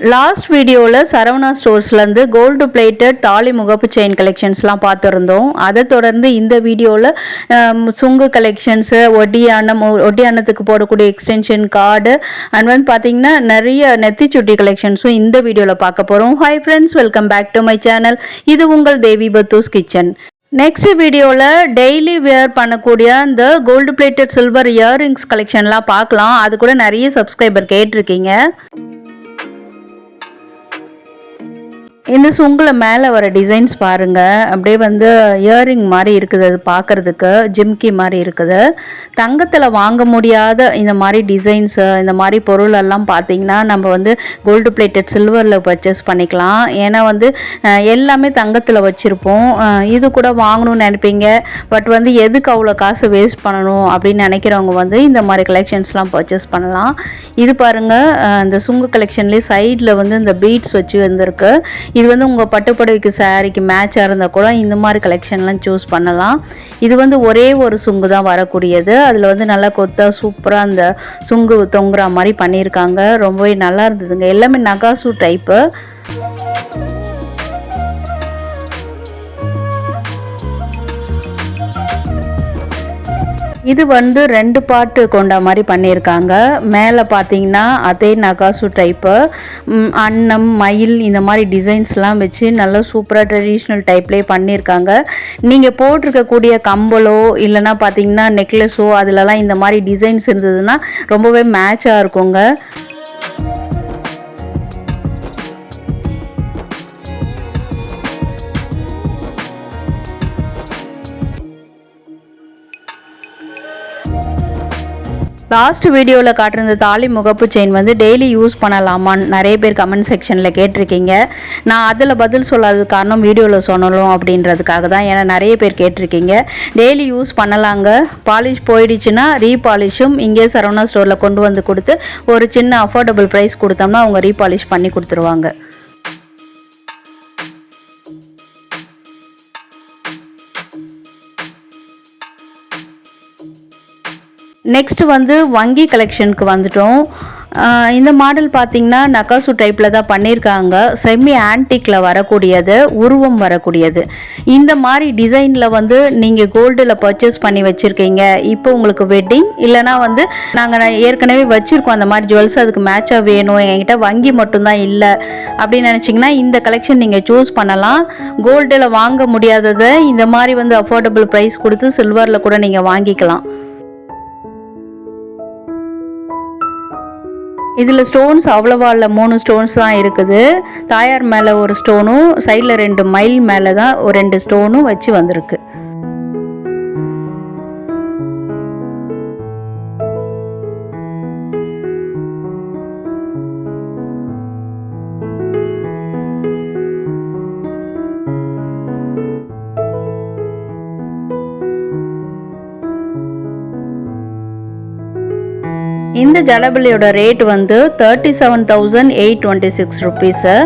Last வீடியோவில் Saravana ஸ்டோர்ஸ்லேருந்து gold plated தாலி முகப்பு செயின் கலெக்ஷன்ஸ்லாம் பார்த்துருந்தோம். அதை தொடர்ந்து இந்த வீடியோவில் சுங்கு கலெக்ஷன்ஸு, ஒட்டியானத்துக்கு போடக்கூடிய எக்ஸ்டென்ஷன் கார்டு அண்ட் வந்து பார்த்திங்கன்னா நிறைய நெத்திச்சுட்டி கலெக்ஷன்ஸும் இந்த வீடியோவில் பார்க்க போகிறோம். Hi friends, welcome back to my channel. இது உங்கள் தேவி பத்தூஸ் கிச்சன். நெக்ஸ்ட் வீடியோவில் டெய்லி வேர் பண்ணக்கூடிய இந்த கோல்டு பிளேட்டட் சில்வர் இயர்ரிங்ஸ் கலெக்ஷன்லாம் பார்க்கலாம். அது கூட நிறைய சப்ஸ்கிரைபர் கேட்டிருக்கீங்க. இந்த சுங்கில் மேலே வர டிசைன்ஸ் பாருங்கள், அப்படியே வந்து இயரிங் மாதிரி இருக்குது. அது பார்க்குறதுக்கு ஜிம்கி மாதிரி இருக்குது. தங்கத்தில் வாங்க முடியாத இந்த மாதிரி டிசைன்ஸு, இந்த மாதிரி பொருளெல்லாம் பார்த்திங்கன்னா நம்ம வந்து கோல்டு பிளேட்டட் சில்வரில் பர்ச்சேஸ் பண்ணிக்கலாம். ஏன்னா வந்து எல்லாமே தங்கத்தில் வச்சுருப்போம். இது கூட வாங்கணும்னு நினைப்பீங்க, பட் வந்து எதுக்கு அவ்வளோ காசு வேஸ்ட் பண்ணணும் அப்படின்னு நினைக்கிறவங்க வந்து இந்த மாதிரி கலெக்ஷன்ஸ்லாம் பர்ச்சேஸ் பண்ணலாம். இது பாருங்கள், இந்த சுங்கு கலெக்ஷன்லேயே சைடில் வந்து இந்த பீட்ஸ் வச்சு வந்திருக்கு. இது வந்து உங்கள் பட்டுப்புடவைக்கு சாரிக்கு மேட்சாக இருந்தால் கூட இந்த மாதிரி கலெக்ஷன்லாம் சூஸ் பண்ணலாம். இது வந்து ஒரே ஒரு சுங்கு தான் வரக்கூடியது. அதில் வந்து நல்லா கொத்தா சூப்பராக அந்த சுங்கு தொங்குற மாதிரி பண்ணியிருக்காங்க. ரொம்பவே நல்லா இருந்ததுங்க. எல்லாமே நகாசு டைப்பு. இது வந்து 2 பார்ட்டு கொண்ட மாதிரி பண்ணியிருக்காங்க. மேலே பார்த்தீங்கன்னா அதே நகாசு டைப்பு, அன்னம், மயில் இந்த மாதிரி டிசைன்ஸ்லாம் வச்சு நல்லா சூப்பராக ட்ரெடிஷ்னல் டைப்லேயே பண்ணியிருக்காங்க. நீங்கள் போட்டிருக்கக்கூடிய கம்பலோ இல்லைனா பார்த்தீங்கன்னா நெக்லஸோ அதிலலாம் இந்த மாதிரி டிசைன்ஸ் இருந்ததுன்னா ரொம்பவே மேட்சாக இருக்குங்க. லாஸ்ட் வீடியோவில் காட்டுற தாலி முகப்பு செயின் வந்து டெய்லி யூஸ் பண்ணலாமான்னு நிறைய பேர் கமெண்ட் செக்ஷனில் கேட்டிருக்கீங்க. நான் அதில் பதில் சொல்லாதது காரணம் வீடியோவில் சொல்லணும் அப்படின்றதுக்காக தான். ஏன்னா நிறைய பேர் கேட்டிருக்கீங்க. டெய்லி யூஸ் பண்ணலாங்க. பாலிஷ் போயிடுச்சுன்னா ரீபாலிஷும் இங்கே சரவணா ஸ்டோரில் கொண்டு வந்து கொடுத்து ஒரு சின்ன அஃபோர்டபுள் ப்ரைஸ் கொடுத்தோம்னா அவங்க ரீபாலிஷ் பண்ணி கொடுத்துருவாங்க. நெக்ஸ்ட் வந்து வங்கி கலெக்ஷனுக்கு வந்துட்டோம். இந்த மாடல் பார்த்திங்கன்னா நகாசு டைப்பில் தான் பண்ணியிருக்காங்க. செமி ஆன்டிக்கில் வரக்கூடியது, உருவம் வரக்கூடியது. இந்த மாதிரி டிசைனில் வந்து நீங்கள் கோல்டில் பர்ச்சேஸ் பண்ணி வச்சுருக்கீங்க, இப்போ உங்களுக்கு வெட்டிங் இல்லைனா வந்து நாங்கள் ஏற்கனவே வச்சுருக்கோம் அந்த மாதிரி ஜுவல்ஸ், அதுக்கு மேட்சாக வேணும், என்கிட்ட வங்கி மட்டும்தான் இல்லை அப்படின்னு நினச்சிங்கன்னா இந்த கலெக்ஷன் நீங்கள் சூஸ் பண்ணலாம். கோல்டில் வாங்க முடியாததை இந்த மாதிரி வந்து அஃபோர்டபுள் ப்ரைஸ் கொடுத்து சில்வரில் கூட நீங்கள் வாங்கிக்கலாம். இதில் ஸ்டோன்ஸ் அவ்வளோவா இல்லை, 3 ஸ்டோன்ஸ் தான் இருக்குது. தாயார் மேலே ஒரு ஸ்டோனும், சைடில் 2 மயில் மேலே தான் ஒரு 2 ஸ்டோனும் வச்சு வந்திருக்கு. இந்த ஜடபிளியோட ரேட் வந்து 37,826 ருபீஸு.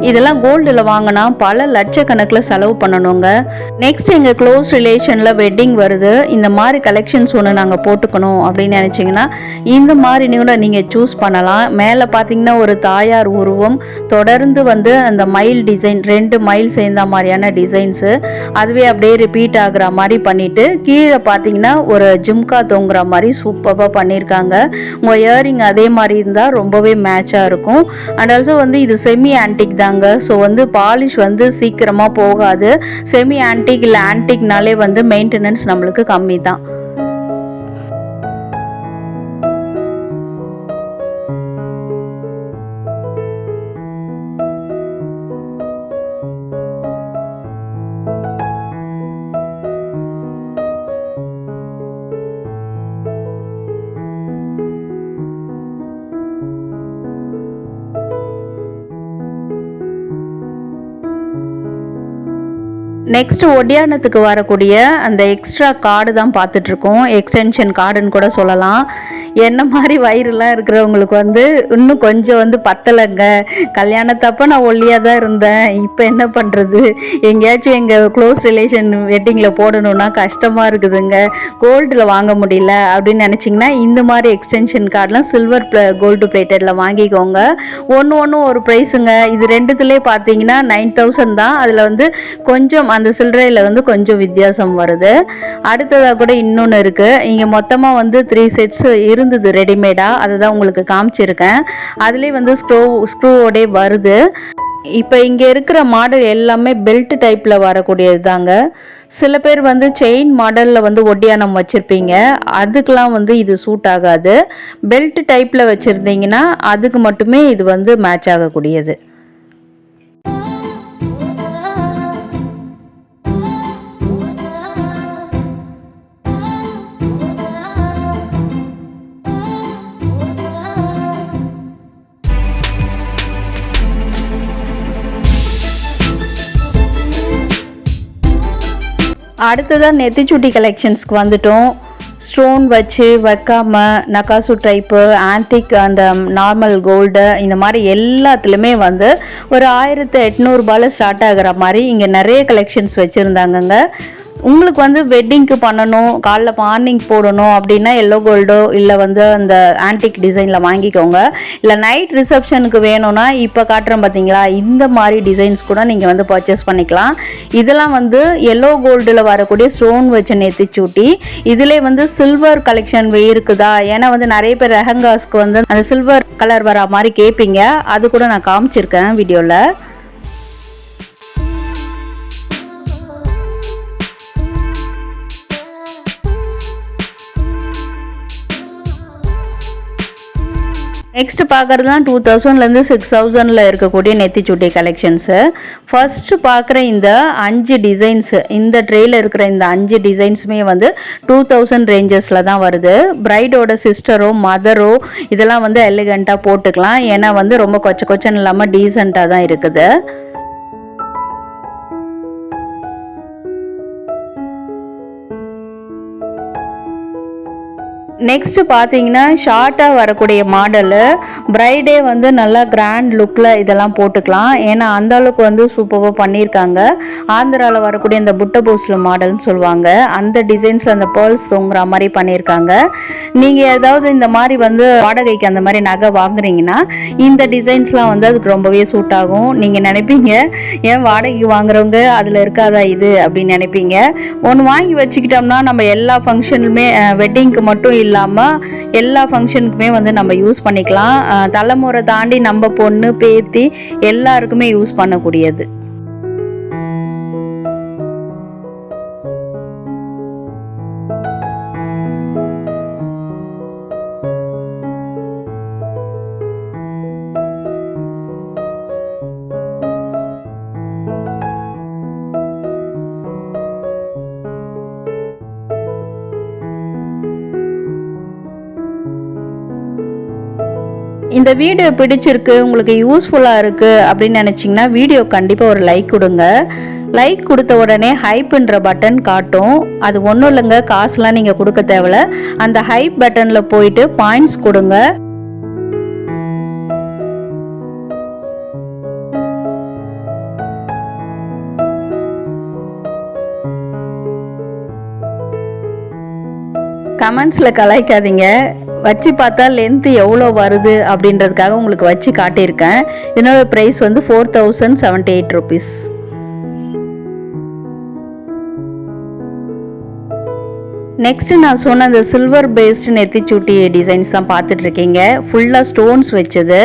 இதெல்லாம் கோல்டில் வாங்கினா பல லட்சக்கணக்கில் செலவு பண்ணணுங்க. நெக்ஸ்ட் எங்கள் க்ளோஸ் ரிலேஷனில் வெட்டிங் வருது, இந்த மாதிரி கலெக்ஷன்ஸ் ஒன்று நாங்கள் போட்டுக்கணும் அப்படின்னு நினச்சிங்கன்னா இந்த மாதிரி நீங்கள் சூஸ் பண்ணலாம். மேலே பார்த்தீங்கன்னா ஒரு தாயார் உருவம், தொடர்ந்து வந்து அந்த மயில் டிசைன், 2 மயில் சேர்ந்த மாதிரியான டிசைன்ஸு, அதுவே அப்படியே ரிப்பீட் ஆகுற மாதிரி பண்ணிவிட்டு கீழே பார்த்தீங்கன்னா ஒரு ஜிம்கா தொங்குற மாதிரி சூப்பராக பண்ணியிருக்காங்க. உங்கள் இயரிங் அதே மாதிரி இருந்தால் ரொம்பவே மேட்சாக இருக்கும். அண்ட் ஆல்சோ வந்து இது செமி ஆன்டிக் தான். ஸோ வந்து பாலிஷ் வந்து சீக்கிரமாக போகாது. செமி ஆன்டிக் இல்லை ஆன்டிக்னாலே வந்து மெயின்டெனன்ஸ் நம்மளுக்கு கம்மி தான். நெக்ஸ்ட் ஒடியானத்துக்கு வரக்கூடிய அந்த எக்ஸ்ட்ரா கார்டு தான் பார்த்துட்ருக்கோம். எக்ஸ்டென்ஷன் கார்டுன்னு கூட சொல்லலாம். என்ன மாதிரி வயிறுலாம் இருக்கிறவங்களுக்கு வந்து இன்னும் கொஞ்சம் வந்து பத்தலைங்க. கல்யாணத்தப்போ நான் ஒல்லியாக தான் இருந்தேன், இப்போ என்ன பண்ணுறது, எங்கேயாச்சும் எங்கள் க்ளோஸ் ரிலேஷன் வெட்டிங்கில் போடணுன்னா கஷ்டமாக இருக்குதுங்க, கோல்டில் வாங்க முடியல அப்படின்னு நினச்சிங்கன்னா இந்த மாதிரி எக்ஸ்டென்ஷன் கார்டெலாம் சில்வர் கோல்டு பிளேட்டடில் வாங்கிக்கோங்க. ஒன்று ஒரு ப்ரைஸுங்க. இது ரெண்டுத்துலேயே பார்த்தீங்கன்னா 9000 தான். அதில் வந்து கொஞ்சம் அந்த சில்லறையில் வந்து கொஞ்சம் வித்தியாசம் வருது. அடுத்ததாக கூட இன்னொன்று இருக்குது. இங்கே மொத்தமாக வந்து 3 செட்ஸ் இருந்தது ரெடிமேடாக, அதுதான் உங்களுக்கு காமிச்சிருக்கேன். அதுலேயே வந்து ஸ்க்ரூவோடே வருது. இப்போ இங்கே இருக்கிற மாடல் எல்லாமே பெல்ட் டைப்பில் வரக்கூடியது தாங்க. சில பேர் வந்து செயின் மாடலில் வந்து ஒட்டியானம் வச்சுருப்பீங்க, அதுக்கெலாம் வந்து இது சூட் ஆகாது. பெல்ட் டைப்பில் வச்சுருந்தீங்கன்னா அதுக்கு மட்டுமே இது வந்து மேட்ச் ஆகக்கூடியது. அடுத்ததான் நெத்திச்சுட்டி கலெக்ஷன்ஸ்க்கு வந்துட்டோம். ஸ்டோன் வச்சு வைக்காம நகாசு டைப்பு, ஆன்டிக், அந்த நார்மல் கோல்டு, இந்த மாதிரி எல்லாத்துலேயுமே வந்து ஒரு 1800 ஸ்டார்ட் ஆகிற மாதிரி இங்கே நிறைய கலெக்ஷன்ஸ் வச்சுருந்தாங்கங்க. உங்களுக்கு வந்து வெட்டிங்க்கு பண்ணணும், காலைல மார்னிங் போடணும் அப்படின்னா எல்லோ கோல்டோ இல்லை வந்து அந்த ஆன்டிக் டிசைனில் வாங்கிக்கோங்க. இல்லை நைட் ரிசப்ஷனுக்கு வேணும்னா இப்போ காட்டுறேன் பார்த்தீங்களா, இந்த மாதிரி டிசைன்ஸ் கூட நீங்கள் வந்து பர்ச்சேஸ் பண்ணிக்கலாம். இதெல்லாம் வந்து எல்லோ கோல்டில் வரக்கூடிய ஸ்டோன் வச்ச நெத்திச்சூட்டி. இதிலே வந்து சில்வர் கலெக்ஷன் இருக்குதா, ஏன்னா வந்து நிறைய பேர் லெஹங்காஸ்க்கு வந்து அந்த சில்வர் கலர் வர மாதிரி கேட்பீங்க, அது கூட நான் காமிச்சிருக்கேன் வீடியோவில். நெக்ஸ்ட் பார்க்குறது தான் 2000லேருந்து 6000ல் இருக்கக்கூடிய நெத்திச்சுட்டி கலெக்ஷன்ஸு. ஃபஸ்ட்டு பார்க்குற இந்த 5 டிசைன்ஸு, இந்த ட்ரேயில் இருக்கிற இந்த 5 டிசைன்ஸுமே வந்து 2000 ரேஞ்சஸில் தான் வருது. பிரைடோட சிஸ்டரோ மதரோ இதெல்லாம் வந்து எலிகண்ட்டாக போட்டுக்கலாம், ஏன்னா வந்து ரொம்ப கொச்சன்னு இல்லாமல் டீசெண்டாக தான் இருக்குது. நெக்ஸ்ட்டு பார்த்தீங்கன்னா ஷார்ட்டாக வரக்கூடிய மாடலு. ப்ரைடே வந்து நல்லா கிராண்ட் லுக்கில் இதெல்லாம் போட்டுக்கலாம், ஏன்னா அந்த அளவுக்கு வந்து சூப்பராக பண்ணியிருக்காங்க. ஆந்திராவில் வரக்கூடிய இந்த புட்ட போஸ்ல மாடல்னு சொல்லுவாங்க, அந்த டிசைன்ஸில் அந்த பேர்ல்ஸ் தொங்குற மாதிரி பண்ணியிருக்காங்க. நீங்கள் ஏதாவது இந்த மாதிரி வந்து வாடகைக்கு அந்த மாதிரி நகை வாங்குறீங்கன்னா இந்த டிசைன்ஸ்லாம் வந்து அதுக்கு ரொம்பவே சூட் ஆகும். நீங்கள் நினைப்பீங்க, ஏன் வாடகைக்கு வாங்குறவங்க அதில் இருக்காதா இது அப்படின்னு நினைப்பீங்க. ஒன்று வாங்கி வச்சுக்கிட்டோம்னா நம்ம எல்லா ஃபங்க்ஷனுமே, வெட்டிங்க்கு மட்டும் இல்லாமல் எல்லா ஃபங்க்ஷனுக்குமே வந்து நம்ம யூஸ் பண்ணிக்கலாம். தலைமுறை தாண்டி நம்ம பொண்ணு பேத்தி எல்லாருக்குமே யூஸ் பண்ணக்கூடியது. இந்த வீடியோ பிடிச்சிருக்கு, உங்களுக்கு யூஸ்ஃபுல்லாக இருக்குது அப்படின்னு நினச்சிங்கன்னா வீடியோ கண்டிப்பாக ஒரு லைக் கொடுங்க. லைக் கொடுத்த உடனே ஹைப்புன்ற பட்டன் காட்டும். அது ஒன்றும் இல்லைங்க, காசுலாம் நீங்கள் கொடுக்க தேவையில்ல. அந்த ஹைப் பட்டனில் போயிட்டு பாயிண்ட்ஸ் கொடுங்க. கமெண்ட்ஸில் கலாய்க்காதீங்க, வச்சு பார்த்தா லென்த்து எவ்வளோ வருது அப்படின்றதுக்காக உங்களுக்கு வச்சு காட்டியிருக்கேன். இதனோட ப்ரைஸ் வந்து 4078 ருபீஸ். நெக்ஸ்ட்டு நான் சொன்ன அந்த சில்வர் பேஸ்டு நெத்திச்சூட்டி டிசைன்ஸ் தான் பார்த்துட்ருக்கீங்க. ஃபுல்லாக ஸ்டோன்ஸ் வச்சது.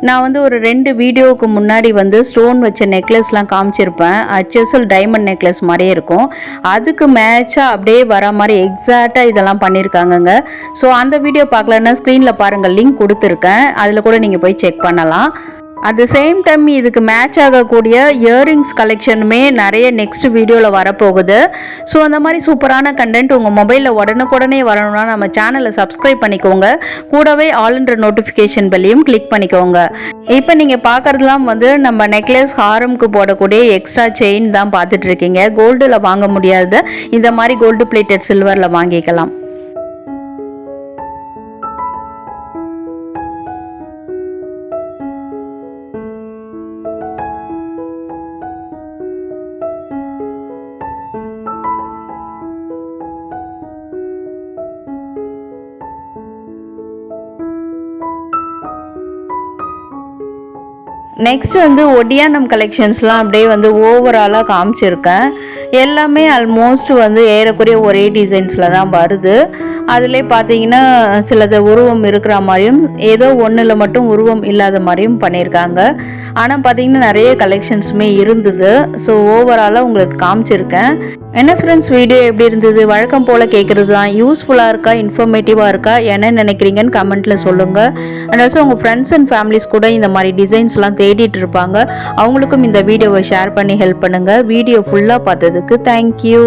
நான் வந்து ஒரு 2 வீடியோவுக்கு முன்னாடி வந்து ஸ்டோன் வச்ச நெக்லஸ்லாம் காமிச்சிருப்பேன். HSL டைமண்ட் நெக்லஸ் மாதிரியே இருக்கும். அதுக்கு மேட்சாக அப்படியே வர மாதிரி எக்ஸாக்டாக இதெல்லாம் பண்ணியிருக்காங்கங்க. ஸோ அந்த வீடியோ பார்க்கலன்னா ஸ்க்ரீனில் பாருங்கள், லிங்க் கொடுத்துருக்கேன், அதில் கூட நீங்கள் போய் செக் பண்ணலாம். அட் த சேம் டைம் இதுக்கு மேட்ச் ஆகக்கூடிய இயரிங்ஸ் கலெக்ஷனுமே நிறைய நெக்ஸ்ட் வீடியோவில் வரப்போகுது. ஸோ அந்த மாதிரி சூப்பரான கண்டென்ட் உங்கள் மொபைலில் உடனுக்குடனே வரணும்னா நம்ம சேனலை சப்ஸ்கிரைப் பண்ணிக்கோங்க. கூடவே ஆல்ன்ற நோட்டிஃபிகேஷன் பெல்லையும் கிளிக் பண்ணிக்கோங்க. இப்போ நீங்கள் பார்க்குறதுலாம் வந்து நம்ம நெக்லஸ் ஹாரம்க்கு போடக்கூடிய எக்ஸ்ட்ரா செயின் தான் பார்த்துட்டு இருக்கீங்க. கோல்டில் வாங்க முடியாத இந்த மாதிரி கோல்டு பிளேட்டட் சில்வரில் வாங்கிக்கலாம். நெக்ஸ்ட் வந்து ஒடியானம் கலெக்ஷன்ஸ்லாம் அப்படியே வந்து ஓவராலாக காமிச்சிருக்கேன். எல்லாமே ஆல்மோஸ்ட் வந்து ஏறக்குறைய ஒரே டிசைன்ஸில் தான் வருது. அதிலே பார்த்தீங்கன்னா சிலது உருவம் இருக்கிற மாதிரியும் ஏதோ ஒன்றில் மட்டும் உருவம் இல்லாத மாதிரியும் பண்ணியிருக்காங்க. ஆனால் பார்த்தீங்கன்னா நிறைய கலெக்ஷன்ஸுமே இருந்தது. ஸோ ஓவராலாக உங்களுக்கு காமிச்சிருக்கேன். என்ன ஃப்ரெண்ட்ஸ், வீடியோ எப்படி இருந்தது? வழக்கம் போல் கேட்குறது தான். யூஸ்ஃபுல்லாக இருக்கா, இன்ஃபர்மேட்டிவாக இருக்கா, என்ன நினைக்கிறீங்கன்னு கமெண்ட்டில் சொல்லுங்கள். அண்ட் ஆல்சோ உங்கள் ஃப்ரெண்ட்ஸ் அண்ட் ஃபேமிலிஸ் கூட இந்த மாதிரி டிசைன்ஸ்லாம் தேடிட்டு இருப்பாங்க. அவங்களுக்கும் இந்த வீடியோவை ஷேர் பண்ணி ஹெல்ப் பண்ணுங்கள். வீடியோ ஃபுல்லாக பார்த்ததுக்கு தேங்க்யூ.